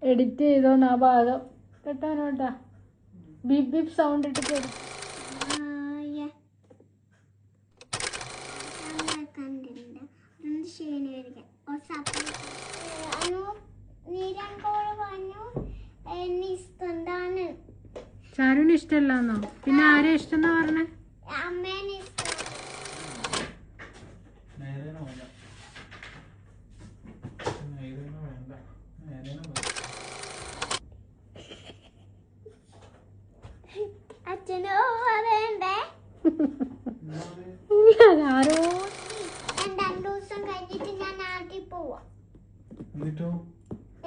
Edit ചെയ്തോന്ന് ആ ഭാഗം കേട്ടാ ബീപ് ബീപ് സൗണ്ട് ഇട്ടിട്ട് ചാരുവിന് ഇഷ്ടമല്ലാന്നോ? പിന്നെ ആരെ ഇഷ്ടം എന്നാ പറഞ്ഞേ? അച്ഛനോ പറയണ്ടേ? ആരോ 2 ദിവസം കഴിഞ്ഞിട്ട് ഞാൻ നാട്ടിൽ പോവാ. എന്നിട്ടോ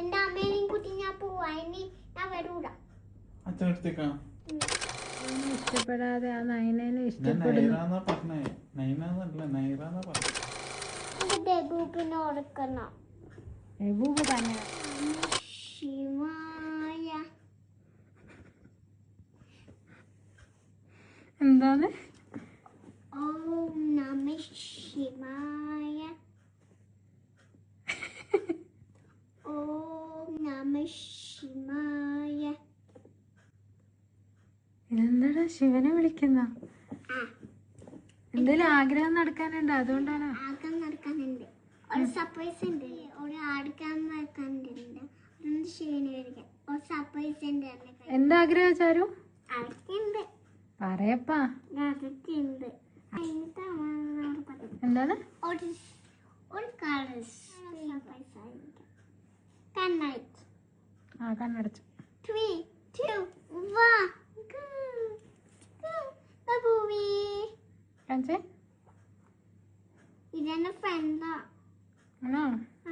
എന്റെ അമ്മേനെയും കുട്ടി ഞാൻ പോവാ. ഇനി ഞാൻ വരൂല. അച്ഛനടുത്തേക്കാ ഇഷ്ടപ്പെടാതെ ആ നയനേനെ ഇഷ്ടപ്പെടുന്നു. ഡെബൂബിനെ ഓർക്കണം. ഡെബൂബ് തന്നെ ശിവായ. എന്താണ്? ഓം നമ ശിവായ. ഓം നമ ശിവായ. ഇതെന്താടാ ശിവനെ വിളിക്കുന്ന? എന്തേലും ആഗ്രഹം നടക്കാനുണ്ട്, അതുകൊണ്ടാണ്. ആഗ്രഹം നടക്കാനുണ്ട്. ഒരു സർപ്രൈസ് ഉണ്ട്. ഒരു ആഗ്രഹം നടക്കാനുണ്ട്. അതൊന്ന് ശിവനെ വിളിക്കാം. ഒരു സർപ്രൈസ് ഉണ്ട്. എന്താഗ്രഹം ചാരു? അതൊക്കെയുണ്ട്. പറയപ്പാ. അതൊക്കെയുണ്ട്. എന്താണ്? ഒരു കളർ സർപ്രൈസ് ആയിരിക്കും. കണ്ണടച്ചു. ആ കണ്ണടച്ചു. 3, 2, 1. ബബൂബി. കാണിച്ചേ. ഇതെന്റെ ഫ്രണ്ടാ. ആണോ?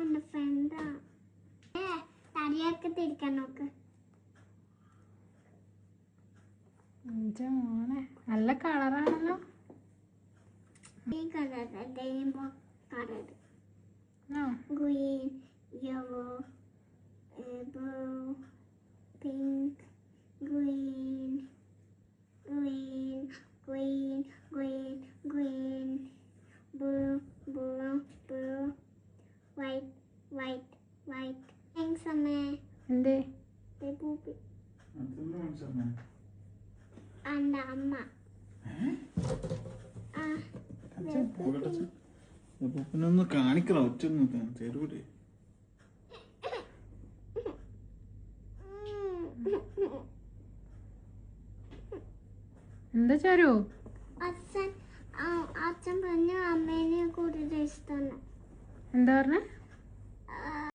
എന്റെ ഫ്രണ്ടാ. തടിയൊക്കെ തിരിക്കാൻ നോക്ക്. മോനെ നല്ല കളറാണല്ലോ. ഈ colour rainbow colour. Green, yellow, blue, pink, green, green, green, green, green, blue, blue, blue, white, white, white. Thanks അമ്മേ. എന്തേ? ബേബൂബി. അന്റെ അമ്മ. ഒന്ന് കാണിക്കണം. ഒറ്റ തരൂടെ? എന്താ ചാരു? അച്ഛൻ പറഞ്ഞു അമ്മേനെ കൂടുതൽ ഇഷ്ടമാണ്. എന്താ പറഞ്ഞേ?